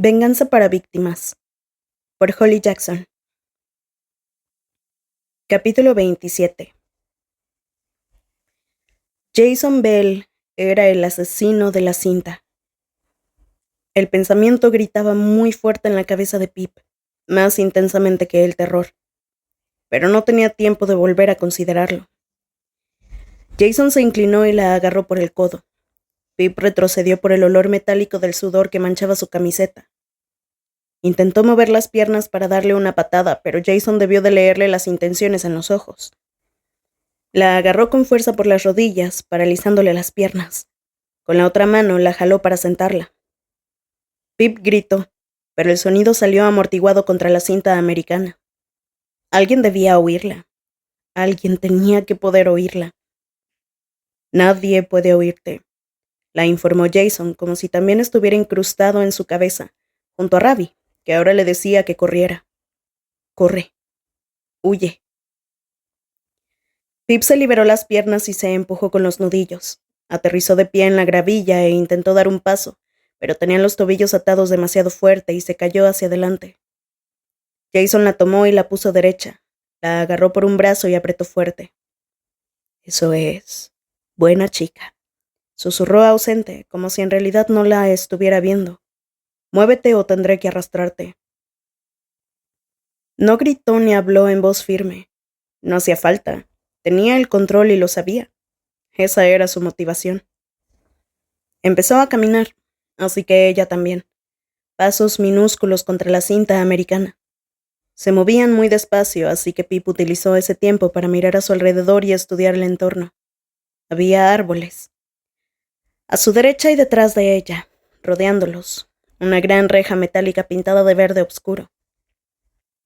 Venganza para víctimas, por Holly Jackson. Capítulo 27. Jason Bell era el asesino de la cinta. El pensamiento gritaba muy fuerte en la cabeza de Pip, más intensamente que el terror, pero no tenía tiempo de volver a considerarlo. Jason se inclinó y la agarró por el codo. Pip retrocedió por el olor metálico del sudor que manchaba su camiseta. Intentó mover las piernas para darle una patada, pero Jason debió de leerle las intenciones en los ojos. La agarró con fuerza por las rodillas, paralizándole las piernas. Con la otra mano la jaló para sentarla. Pip gritó, pero el sonido salió amortiguado contra la cinta americana. Alguien debía oírla. Alguien tenía que poder oírla. Nadie puede oírte, la informó Jason, como si también estuviera incrustado en su cabeza, junto a Ravi, que ahora le decía que corriera. Corre. Huye. Pip se liberó las piernas y se empujó con los nudillos. Aterrizó de pie en la gravilla e intentó dar un paso, pero tenía los tobillos atados demasiado fuerte y se cayó hacia adelante. Jason la tomó y la puso derecha. La agarró por un brazo y apretó fuerte. Eso es. Buena chica. Susurró ausente, como si en realidad no la estuviera viendo. Muévete o tendré que arrastrarte. No gritó ni habló en voz firme. No hacía falta. Tenía el control y lo sabía. Esa era su motivación. Empezó a caminar, así que ella también. Pasos minúsculos contra la cinta americana. Se movían muy despacio, así que Pip utilizó ese tiempo para mirar a su alrededor y estudiar el entorno. Había árboles. A su derecha y detrás de ella, rodeándolos, una gran reja metálica pintada de verde oscuro.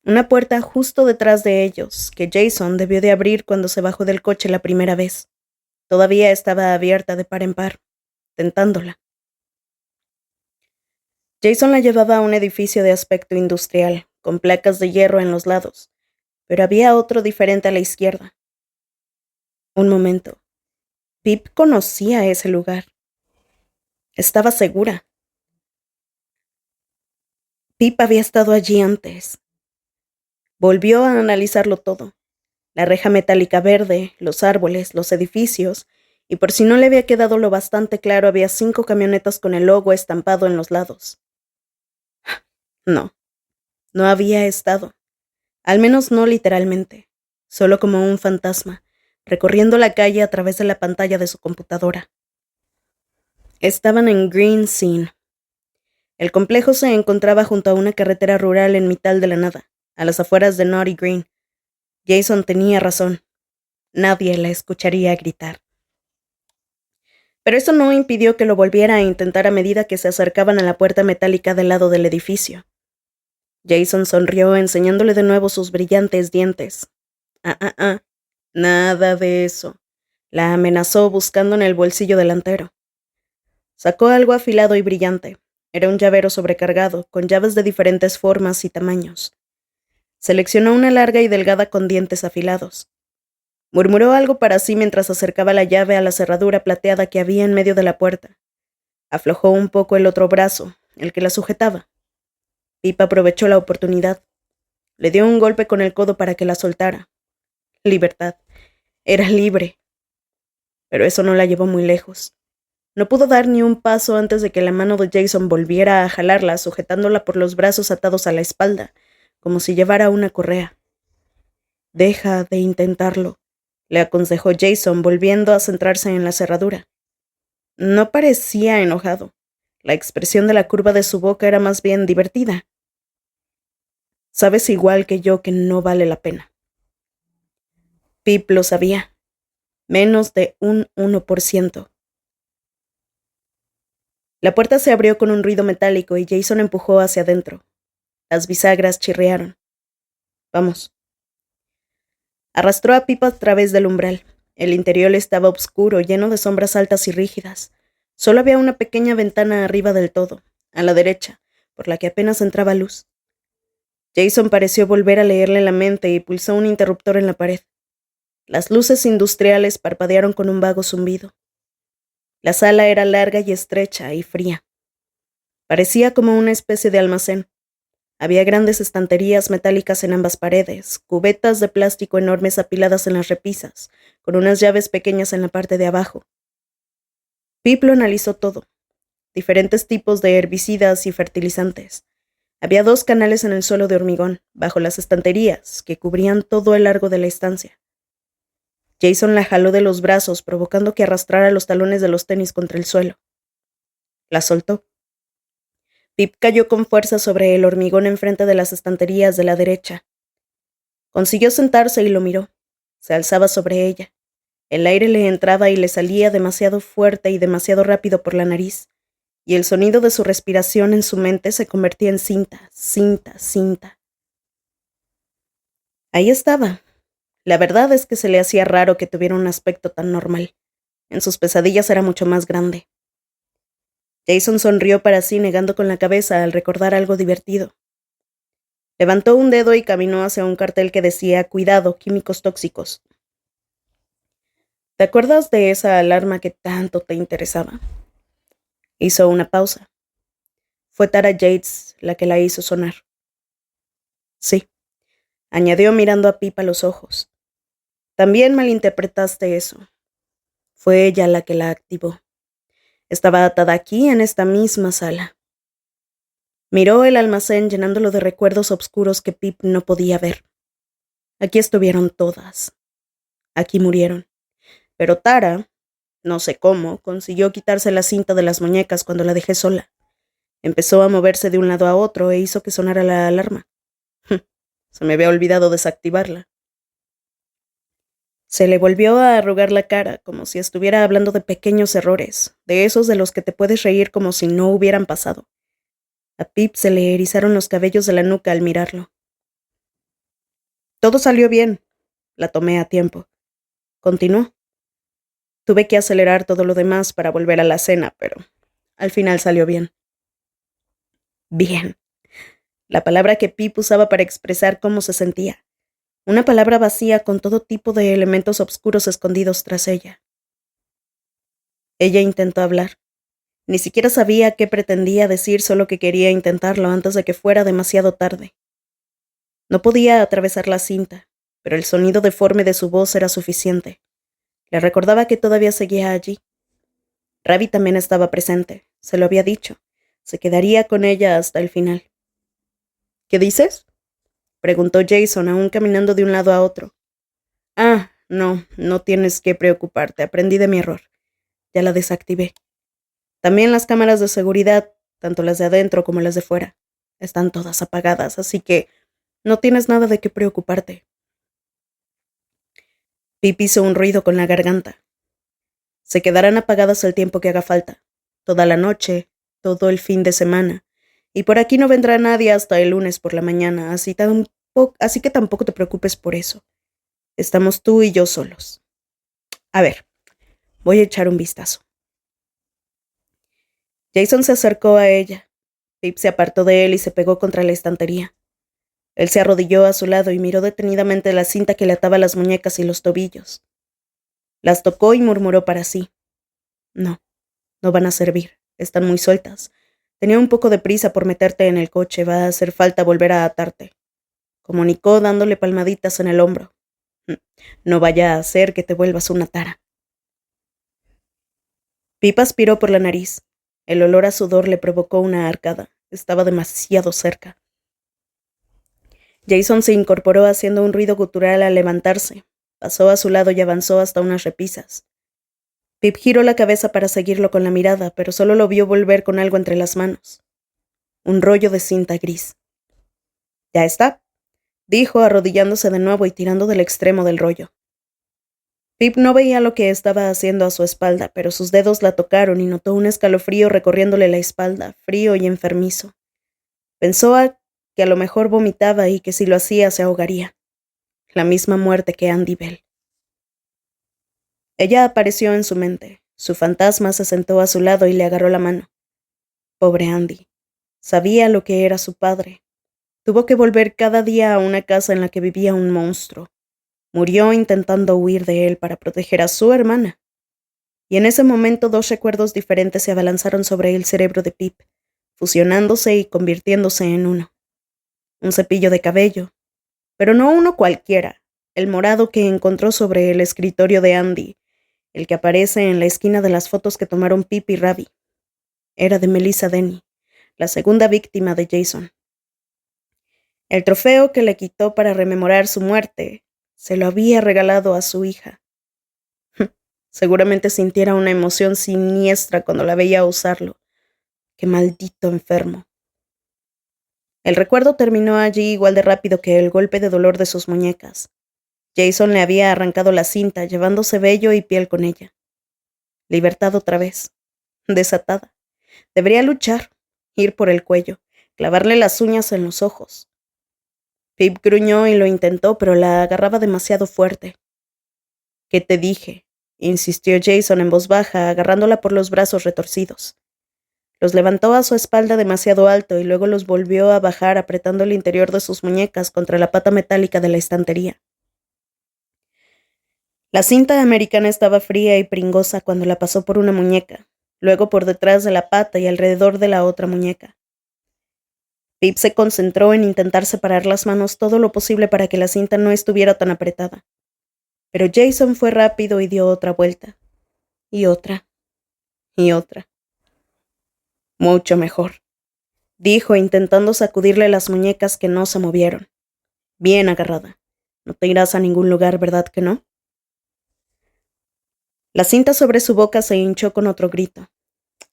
Una puerta justo detrás de ellos, que Jason debió de abrir cuando se bajó del coche la primera vez. Todavía estaba abierta de par en par, tentándola. Jason la llevaba a un edificio de aspecto industrial, con placas de hierro en los lados, pero había otro diferente a la izquierda. Un momento. Pip conocía ese lugar. Estaba segura. Pip había estado allí antes. Volvió a analizarlo todo. La reja metálica verde, los árboles, los edificios, y por si no le había quedado lo bastante claro, había 5 camionetas con el logo estampado en los lados. No, no había estado. Al menos no literalmente, solo como un fantasma, recorriendo la calle a través de la pantalla de su computadora. Estaban en Green Scene. El complejo se encontraba junto a una carretera rural en mitad de la nada, a las afueras de Naughty Green. Jason tenía razón. Nadie la escucharía gritar. Pero eso no impidió que lo volviera a intentar a medida que se acercaban a la puerta metálica del lado del edificio. Jason sonrió, enseñándole de nuevo sus brillantes dientes. Nada de eso. La amenazó buscando en el bolsillo delantero. Sacó algo afilado y brillante. Era un llavero sobrecargado, con llaves de diferentes formas y tamaños. Seleccionó una larga y delgada con dientes afilados. Murmuró algo para sí mientras acercaba la llave a la cerradura plateada que había en medio de la puerta. Aflojó un poco el otro brazo, el que la sujetaba. Pip aprovechó la oportunidad. Le dio un golpe con el codo para que la soltara. Libertad. Era libre. Pero eso no la llevó muy lejos. No pudo dar ni un paso antes de que la mano de Jason volviera a jalarla, sujetándola por los brazos atados a la espalda, como si llevara una correa. Deja de intentarlo, le aconsejó Jason, volviendo a centrarse en la cerradura. No parecía enojado. La expresión de la curva de su boca era más bien divertida. Sabes igual que yo que no vale la pena. Pip lo sabía. Menos de un 1%. La puerta se abrió con un ruido metálico y Jason empujó hacia adentro. Las bisagras chirriaron. Vamos. Arrastró a Pip a través del umbral. El interior estaba oscuro, lleno de sombras altas y rígidas. Solo había una pequeña ventana arriba del todo, a la derecha, por la que apenas entraba luz. Jason pareció volver a leerle la mente y pulsó un interruptor en la pared. Las luces industriales parpadearon con un vago zumbido. La sala era larga y estrecha y fría. Parecía como una especie de almacén. Había grandes estanterías metálicas en ambas paredes, cubetas de plástico enormes apiladas en las repisas, con unas llaves pequeñas en la parte de abajo. Pip lo analizó todo. Diferentes tipos de herbicidas y fertilizantes. Había 2 canales en el suelo de hormigón, bajo las estanterías, que cubrían todo el largo de la estancia. Jason la jaló de los brazos, provocando que arrastrara los talones de los tenis contra el suelo. La soltó. Pip cayó con fuerza sobre el hormigón enfrente de las estanterías de la derecha. Consiguió sentarse y lo miró. Se alzaba sobre ella. El aire le entraba y le salía demasiado fuerte y demasiado rápido por la nariz, y el sonido de su respiración en su mente se convertía en cinta, cinta, cinta. Ahí estaba. La verdad es que se le hacía raro que tuviera un aspecto tan normal. En sus pesadillas era mucho más grande. Jason sonrió para sí, negando con la cabeza al recordar algo divertido. Levantó un dedo y caminó hacia un cartel que decía «Cuidado, químicos tóxicos». ¿Te acuerdas de esa alarma que tanto te interesaba? Hizo una pausa. Fue Tara Yates la que la hizo sonar. Sí, añadió mirando a Pip a los ojos. También malinterpretaste eso. Fue ella la que la activó. Estaba atada aquí, en esta misma sala. Miró el almacén llenándolo de recuerdos oscuros que Pip no podía ver. Aquí estuvieron todas. Aquí murieron. Pero Tara, no sé cómo, consiguió quitarse la cinta de las muñecas cuando la dejé sola. Empezó a moverse de un lado a otro e hizo que sonara la alarma. Se me había olvidado desactivarla. Se le volvió a arrugar la cara, como si estuviera hablando de pequeños errores, de esos de los que te puedes reír como si no hubieran pasado. A Pip se le erizaron los cabellos de la nuca al mirarlo. Todo salió bien. La tomé a tiempo. Continuó. Tuve que acelerar todo lo demás para volver a la cena, pero al final salió bien. Bien. La palabra que Pip usaba para expresar cómo se sentía. Una palabra vacía con todo tipo de elementos oscuros escondidos tras ella. Ella intentó hablar. Ni siquiera sabía qué pretendía decir, solo que quería intentarlo antes de que fuera demasiado tarde. No podía atravesar la cinta, pero el sonido deforme de su voz era suficiente. Le recordaba que todavía seguía allí. Ravi también estaba presente, se lo había dicho. Se quedaría con ella hasta el final. ¿Qué dices?, preguntó Jason, aún caminando de un lado a otro. No tienes que preocuparte, aprendí de mi error. Ya la desactivé. También las cámaras de seguridad, tanto las de adentro como las de fuera, están todas apagadas, así que no tienes nada de qué preocuparte. Pip hizo un ruido con la garganta. Se quedarán apagadas el tiempo que haga falta, toda la noche, todo el fin de semana, y por aquí no vendrá nadie hasta el lunes por la mañana, así que tampoco te preocupes por eso. Estamos tú y yo solos. A ver, voy a echar un vistazo. Jason se acercó a ella. Pip se apartó de él y se pegó contra la estantería. Él se arrodilló a su lado y miró detenidamente la cinta que le ataba las muñecas y los tobillos. Las tocó y murmuró para sí. No van a servir. Están muy sueltas. Tenía un poco de prisa por meterte en el coche. Va a hacer falta volver a atarte. Comunicó dándole palmaditas en el hombro. No vaya a hacer que te vuelvas una tara. Pip aspiró por la nariz. El olor a sudor le provocó una arcada. Estaba demasiado cerca. Jason se incorporó haciendo un ruido gutural al levantarse. Pasó a su lado y avanzó hasta unas repisas. Pip giró la cabeza para seguirlo con la mirada, pero solo lo vio volver con algo entre las manos. Un rollo de cinta gris. «Ya está», dijo, arrodillándose de nuevo y tirando del extremo del rollo. Pip no veía lo que estaba haciendo a su espalda, pero sus dedos la tocaron y notó un escalofrío recorriéndole la espalda, frío y enfermizo. Pensó que a lo mejor vomitaba y que si lo hacía se ahogaría. La misma muerte que Andy Bell. Ella apareció en su mente. Su fantasma se sentó a su lado y le agarró la mano. Pobre Andy. Sabía lo que era su padre. Tuvo que volver cada día a una casa en la que vivía un monstruo. Murió intentando huir de él para proteger a su hermana. Y en ese momento 2 recuerdos diferentes se abalanzaron sobre el cerebro de Pip, fusionándose y convirtiéndose en uno. Un cepillo de cabello, pero no uno cualquiera, el morado que encontró sobre el escritorio de Andy, el que aparece en la esquina de las fotos que tomaron Pip y Ravi. Era de Melissa Denny, la segunda víctima de Jason. El trofeo que le quitó para rememorar su muerte se lo había regalado a su hija. Seguramente sintiera una emoción siniestra cuando la veía usarlo. ¡Qué maldito enfermo! El recuerdo terminó allí igual de rápido que el golpe de dolor de sus muñecas. Jason le había arrancado la cinta, llevándose vello y piel con ella. Libertad otra vez. Desatada. Debería luchar, ir por el cuello, clavarle las uñas en los ojos. Pip gruñó y lo intentó, pero la agarraba demasiado fuerte. ¿Qué te dije?, insistió Jason en voz baja, agarrándola por los brazos retorcidos. Los levantó a su espalda demasiado alto y luego los volvió a bajar apretando el interior de sus muñecas contra la pata metálica de la estantería. La cinta americana estaba fría y pringosa cuando la pasó por una muñeca, luego por detrás de la pata y alrededor de la otra muñeca. Pip se concentró en intentar separar las manos todo lo posible para que la cinta no estuviera tan apretada. Pero Jason fue rápido y dio otra vuelta. Y otra. Y otra. Mucho mejor, dijo intentando sacudirle las muñecas que no se movieron. Bien agarrada. No te irás a ningún lugar, ¿verdad que no? La cinta sobre su boca se hinchó con otro grito.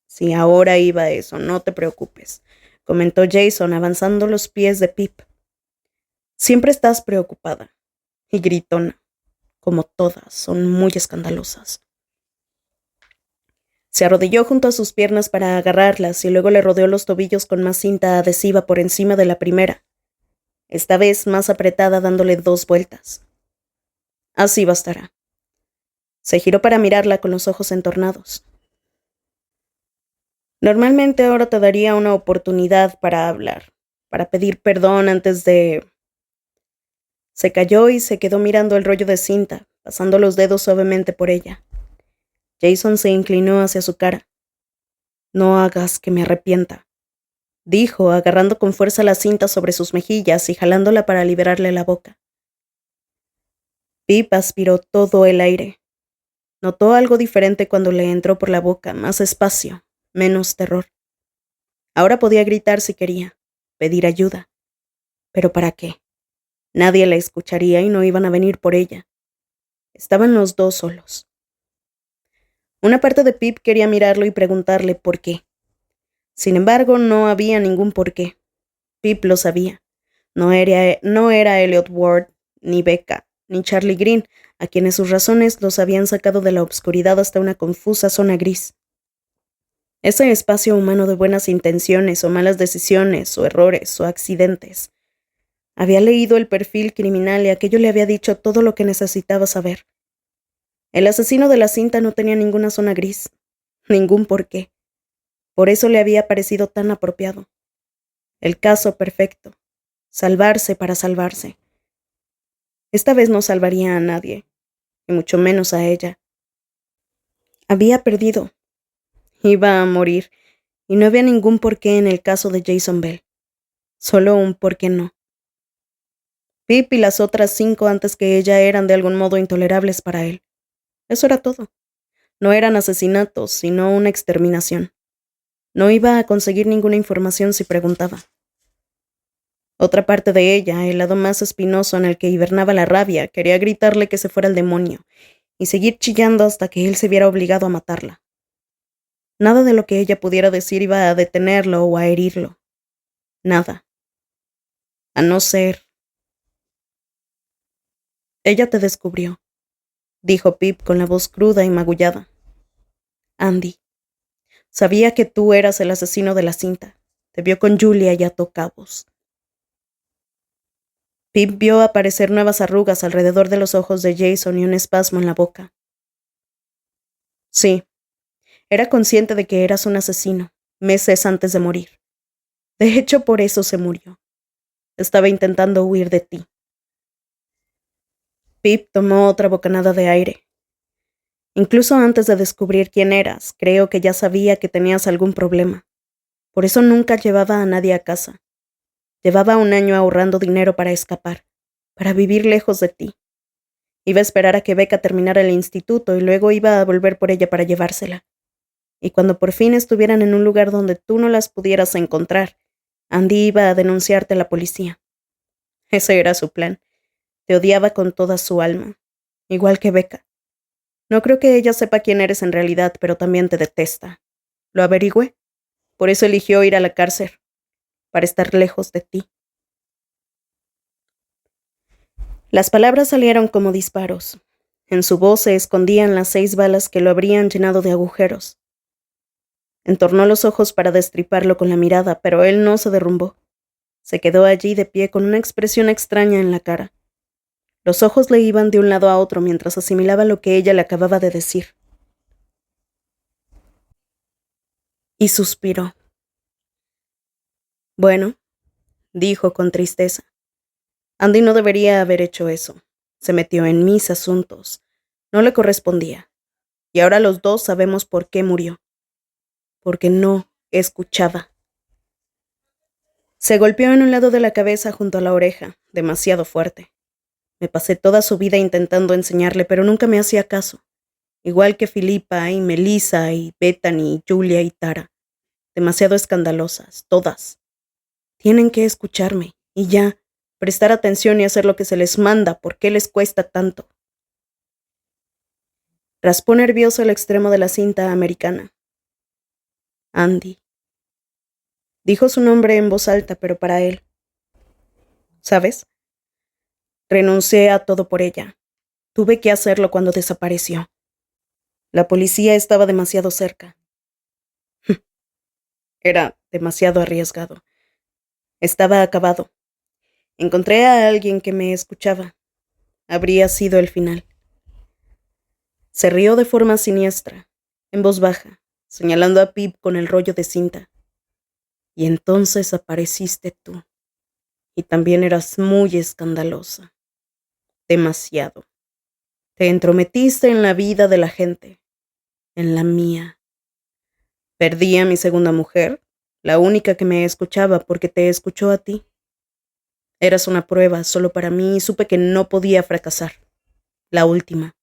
Si ahora iba eso, no te preocupes, comentó Jason avanzando los pies de Pip. Siempre estás preocupada. Y gritona. Como todas, son muy escandalosas. Se arrodilló junto a sus piernas para agarrarlas y luego le rodeó los tobillos con más cinta adhesiva por encima de la primera, esta vez más apretada dándole 2 vueltas. Así bastará. Se giró para mirarla con los ojos entornados. Normalmente ahora te daría una oportunidad para hablar, para pedir perdón antes de... Se calló y se quedó mirando el rollo de cinta, pasando los dedos suavemente por ella. Jason se inclinó hacia su cara. No hagas que me arrepienta, dijo, agarrando con fuerza la cinta sobre sus mejillas y jalándola para liberarle la boca. Pip aspiró todo el aire. Notó algo diferente cuando le entró por la boca, más espacio, menos terror. Ahora podía gritar si quería, pedir ayuda. ¿Pero para qué? Nadie la escucharía y no iban a venir por ella. Estaban los dos solos. Una parte de Pip quería mirarlo y preguntarle por qué. Sin embargo, no había ningún por qué. Pip lo sabía. No era Elliot Ward, ni Becca, ni Charlie Green, a quienes sus razones los habían sacado de la obscuridad hasta una confusa zona gris. Ese espacio humano de buenas intenciones o malas decisiones o errores o accidentes. Había leído el perfil criminal y aquello le había dicho todo lo que necesitaba saber. El asesino de la cinta no tenía ninguna zona gris, ningún porqué. Por eso le había parecido tan apropiado. El caso perfecto. Salvarse para salvarse. Esta vez no salvaría a nadie, y mucho menos a ella. Había perdido. Iba a morir, y no había ningún porqué en el caso de Jason Bell. Solo un por qué no. Pip y las otras 5 antes que ella eran de algún modo intolerables para él. Eso era todo. No eran asesinatos, sino una exterminación. No iba a conseguir ninguna información si preguntaba. Otra parte de ella, el lado más espinoso en el que hibernaba la rabia, quería gritarle que se fuera al demonio y seguir chillando hasta que él se viera obligado a matarla. Nada de lo que ella pudiera decir iba a detenerlo o a herirlo. Nada. A no ser... Ella te descubrió, dijo Pip con la voz cruda y magullada. Andy. Sabía que tú eras el asesino de la cinta. Te vio con Julia y ató cabos. Pip vio aparecer nuevas arrugas alrededor de los ojos de Jason y un espasmo en la boca. Sí, era consciente de que eras un asesino, meses antes de morir. De hecho, por eso se murió. Estaba intentando huir de ti. Pip tomó otra bocanada de aire. Incluso antes de descubrir quién eras, creo que ya sabía que tenías algún problema. Por eso nunca llevaba a nadie a casa. Llevaba 1 año ahorrando dinero para escapar, para vivir lejos de ti. Iba a esperar a que Becca terminara el instituto y luego iba a volver por ella para llevársela. Y cuando por fin estuvieran en un lugar donde tú no las pudieras encontrar, Andy iba a denunciarte a la policía. Ese era su plan. Te odiaba con toda su alma, igual que Becca. No creo que ella sepa quién eres en realidad, pero también te detesta. Lo averigüé. Por eso eligió ir a la cárcel, para estar lejos de ti. Las palabras salieron como disparos. En su voz se escondían las 6 balas que lo habrían llenado de agujeros. Entornó los ojos para destriparlo con la mirada, pero él no se derrumbó. Se quedó allí de pie con una expresión extraña en la cara. Los ojos le iban de un lado a otro mientras asimilaba lo que ella le acababa de decir. Y suspiró. Bueno, dijo con tristeza. Andy no debería haber hecho eso. Se metió en mis asuntos. No le correspondía. Y ahora los dos sabemos por qué murió. Porque no escuchaba. Se golpeó en un lado de la cabeza junto a la oreja, demasiado fuerte. Me pasé toda su vida intentando enseñarle, pero nunca me hacía caso. Igual que Filipa y Melissa y Bethany y Julia y Tara. Demasiado escandalosas, todas. Tienen que escucharme, y ya, prestar atención y hacer lo que se les manda. ¿Por qué les cuesta tanto? Raspó nervioso el extremo de la cinta americana. Andy. Dijo su nombre en voz alta, pero para él. ¿Sabes? Renuncié a todo por ella. Tuve que hacerlo cuando desapareció. La policía estaba demasiado cerca. Era demasiado arriesgado. Estaba acabado. Encontré a alguien que me escuchaba. Habría sido el final. Se rió de forma siniestra, en voz baja, señalando a Pip con el rollo de cinta. Y entonces apareciste tú. Y también eras muy escandalosa. Demasiado. Te entrometiste en la vida de la gente. En la mía. Perdí a mi segunda mujer, la única que me escuchaba porque te escuchó a ti. Eras una prueba solo para mí y supe que no podía fracasar. La última.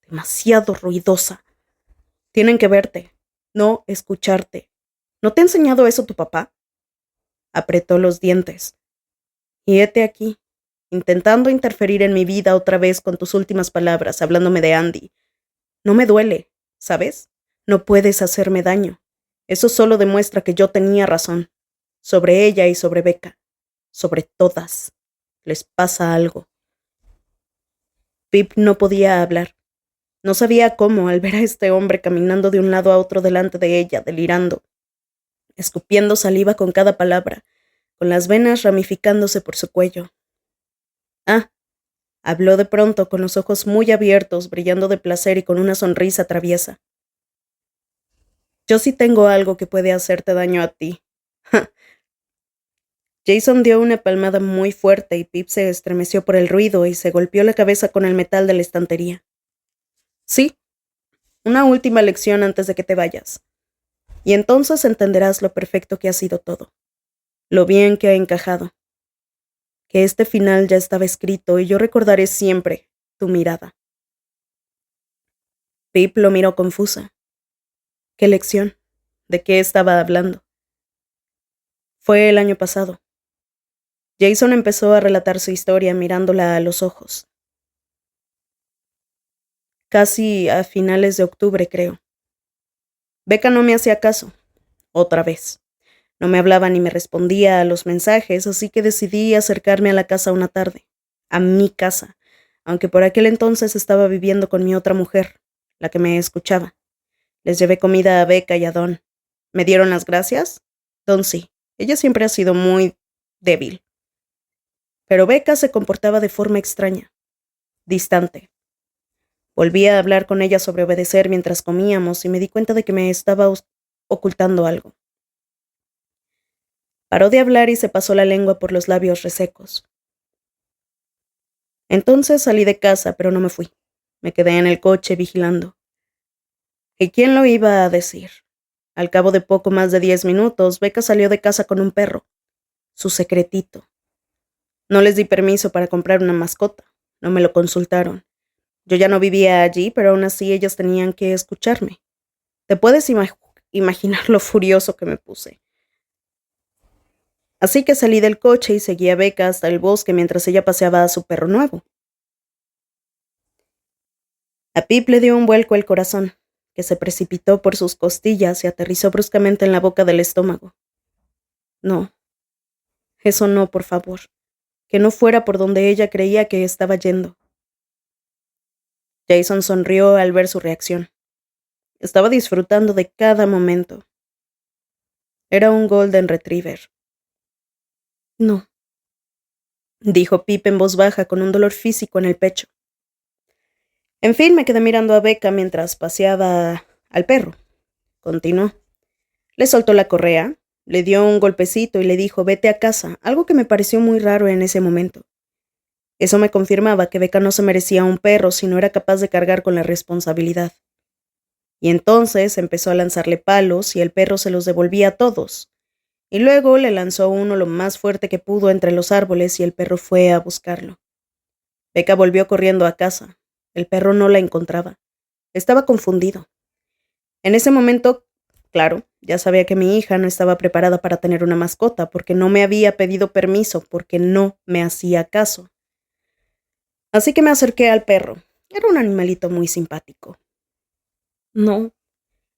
Demasiado ruidosa. Tienen que verte, no escucharte. ¿No te ha enseñado eso tu papá? Apretó los dientes. Y hete aquí, intentando interferir en mi vida otra vez con tus últimas palabras, hablándome de Andy. No me duele, ¿sabes? No puedes hacerme daño. Eso solo demuestra que yo tenía razón. Sobre ella y sobre Becca. Sobre todas. Les pasa algo. Pip no podía hablar. No sabía cómo al ver a este hombre caminando de un lado a otro delante de ella, delirando, escupiendo saliva con cada palabra, con las venas ramificándose por su cuello. Ah, habló de pronto con los ojos muy abiertos, brillando de placer y con una sonrisa traviesa. Yo sí tengo algo que puede hacerte daño a ti. Jason dio una palmada muy fuerte y Pip se estremeció por el ruido y se golpeó la cabeza con el metal de la estantería. Sí, una última lección antes de que te vayas. Y entonces entenderás lo perfecto que ha sido todo, lo bien que ha encajado, que este final ya estaba escrito y yo recordaré siempre tu mirada. Pip lo miró confusa. ¿Qué lección? ¿De qué estaba hablando? Fue el año pasado. Jason empezó a relatar su historia mirándola a los ojos. Casi a finales de octubre, creo. Becca no me hacía caso, otra vez. No me hablaba ni me respondía a los mensajes, así que decidí acercarme a la casa una tarde. A mi casa, aunque por aquel entonces estaba viviendo con mi otra mujer, la que me escuchaba. Les llevé comida a Becca y a Don. ¿Me dieron las gracias? Don sí. Ella siempre ha sido muy débil. Pero Becca se comportaba de forma extraña, distante. Volví a hablar con ella sobre obedecer mientras comíamos y me di cuenta de que me estaba ocultando algo. Paró de hablar y se pasó la lengua por los labios resecos. Entonces salí de casa, pero no me fui. Me quedé en el coche vigilando. ¿Y quién lo iba a decir? Al cabo de poco más de 10 minutos, Becca salió de casa con un perro, su secretito. No les di permiso para comprar una mascota, no me lo consultaron. Yo ya no vivía allí, pero aún así ellas tenían que escucharme. Te puedes imaginar lo furioso que me puse. Así que salí del coche y seguí a Becca hasta el bosque mientras ella paseaba a su perro nuevo. A Pip le dio un vuelco el corazón, que se precipitó por sus costillas y aterrizó bruscamente en la boca del estómago. No, eso no, por favor. Que no fuera por donde ella creía que estaba yendo. Jason sonrió al ver su reacción. Estaba disfrutando de cada momento. Era un Golden Retriever. No, dijo Pip en voz baja con un dolor físico en el pecho. En fin, me quedé mirando a Becca mientras paseaba al perro. Continuó. Le soltó la correa, le dio un golpecito y le dijo, vete a casa, algo que me pareció muy raro en ese momento. Eso me confirmaba que Becca no se merecía un perro si no era capaz de cargar con la responsabilidad. Y entonces empezó a lanzarle palos y el perro se los devolvía a todos. Y luego le lanzó uno lo más fuerte que pudo entre los árboles y el perro fue a buscarlo. Becca volvió corriendo a casa. El perro no la encontraba. Estaba confundido. En ese momento, claro, ya sabía que mi hija no estaba preparada para tener una mascota porque no me había pedido permiso, porque no me hacía caso. Así que me acerqué al perro. Era un animalito muy simpático. No,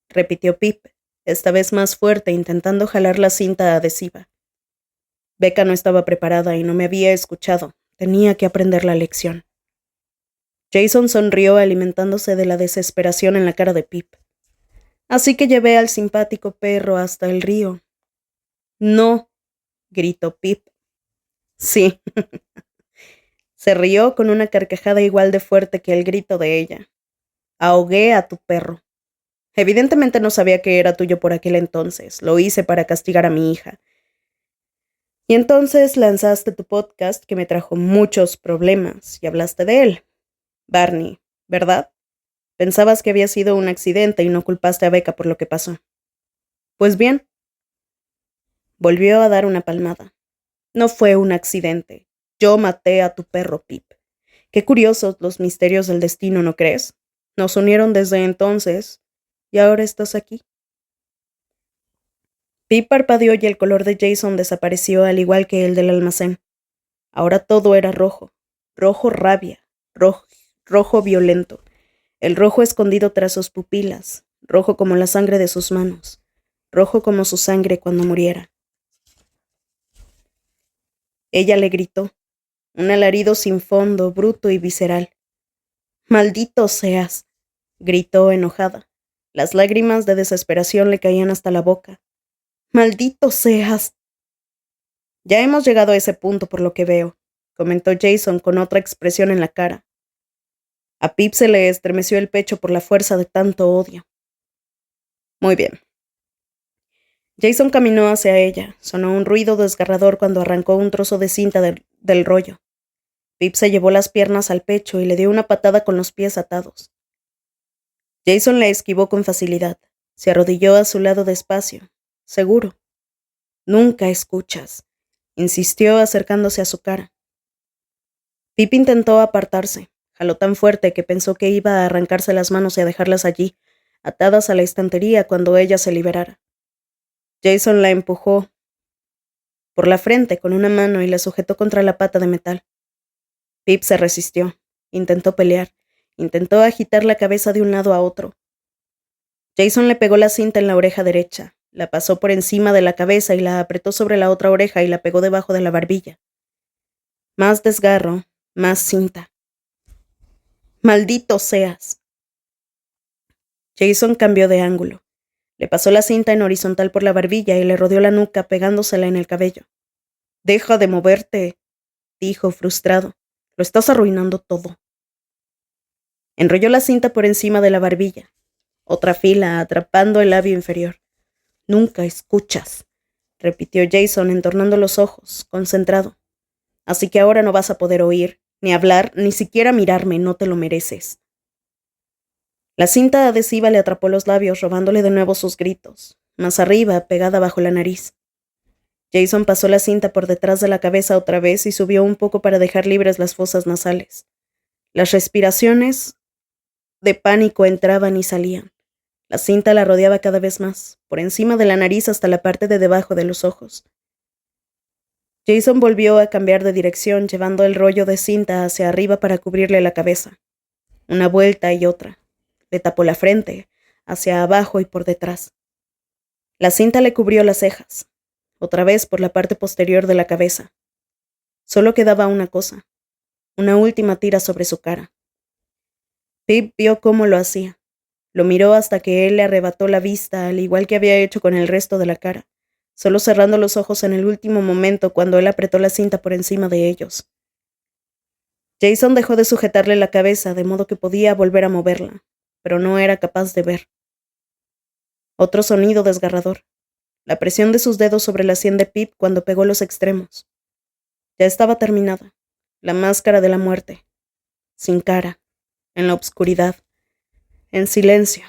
repitió Pip, esta vez más fuerte, intentando jalar la cinta adhesiva. Becca no estaba preparada y no me había escuchado. Tenía que aprender la lección. Jason sonrió alimentándose de la desesperación en la cara de Pip. Así que llevé al simpático perro hasta el río. No, gritó Pip. Sí. Se rió con una carcajada igual de fuerte que el grito de ella. Ahogué a tu perro. Evidentemente no sabía que era tuyo por aquel entonces. Lo hice para castigar a mi hija. Y entonces lanzaste tu podcast que me trajo muchos problemas y hablaste de él. Barney, ¿verdad? Pensabas que había sido un accidente y no culpaste a Becca por lo que pasó. Pues bien. Volvió a dar una palmada. No fue un accidente. Yo maté a tu perro, Pip. Qué curiosos los misterios del destino, ¿no crees? Nos unieron desde entonces y ahora estás aquí. Pip parpadeó y el color de Jason desapareció al igual que el del almacén. Ahora todo era rojo. Rojo rabia. Rojo violento. El rojo escondido tras sus pupilas. Rojo como la sangre de sus manos. Rojo como su sangre cuando muriera. Ella le gritó. Un alarido sin fondo, bruto y visceral. «¡Maldito seas!», gritó enojada. Las lágrimas de desesperación le caían hasta la boca. «¡Maldito seas!». Ya hemos llegado a ese punto por lo que veo, comentó Jason con otra expresión en la cara. A Pip se le estremeció el pecho por la fuerza de tanto odio. Muy bien. Jason caminó hacia ella. Sonó un ruido desgarrador cuando arrancó un trozo de cinta del rollo. Pip se llevó las piernas al pecho y le dio una patada con los pies atados. Jason la esquivó con facilidad. Se arrodilló a su lado despacio. Seguro. «Nunca escuchas», insistió acercándose a su cara. Pip intentó apartarse. Jaló tan fuerte que pensó que iba a arrancarse las manos y a dejarlas allí, atadas a la estantería cuando ella se liberara. Jason la empujó por la frente con una mano y la sujetó contra la pata de metal. Pip se resistió. Intentó pelear. Intentó agitar la cabeza de un lado a otro. Jason le pegó la cinta en la oreja derecha, la pasó por encima de la cabeza y la apretó sobre la otra oreja y la pegó debajo de la barbilla. Más desgarro, más cinta. «¡Maldito seas!». Jason cambió de ángulo. Le pasó la cinta en horizontal por la barbilla y le rodeó la nuca pegándosela en el cabello. «Deja de moverte», dijo frustrado. «Lo estás arruinando todo». Enrolló la cinta por encima de la barbilla. Otra fila, atrapando el labio inferior. «Nunca escuchas», repitió Jason entornando los ojos, concentrado. «Así que ahora no vas a poder oír, ni hablar, ni siquiera mirarme, no te lo mereces». La cinta adhesiva le atrapó los labios, robándole de nuevo sus gritos. más arriba, pegada bajo la nariz. Jason pasó la cinta por detrás de la cabeza otra vez y subió un poco para dejar libres las fosas nasales. Las respiraciones de pánico entraban y salían. La cinta la rodeaba cada vez más, por encima de la nariz hasta la parte de debajo de los ojos. Jason volvió a cambiar de dirección, llevando el rollo de cinta hacia arriba para cubrirle la cabeza. Una vuelta y otra. Le tapó la frente, hacia abajo y por detrás. La cinta le cubrió las cejas, otra vez por la parte posterior de la cabeza. Solo quedaba una cosa, una última tira sobre su cara. Pip vio cómo lo hacía. Lo miró hasta que él le arrebató la vista, al igual que había hecho con el resto de la cara, solo cerrando los ojos en el último momento cuando él apretó la cinta por encima de ellos. Jason dejó de sujetarle la cabeza, de modo que podía volver a moverla, pero no era capaz de ver. Otro sonido desgarrador, la presión de sus dedos sobre la sien de Pip cuando pegó los extremos. Ya estaba terminada, la máscara de la muerte, sin cara, en la oscuridad, en silencio,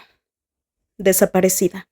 desaparecida.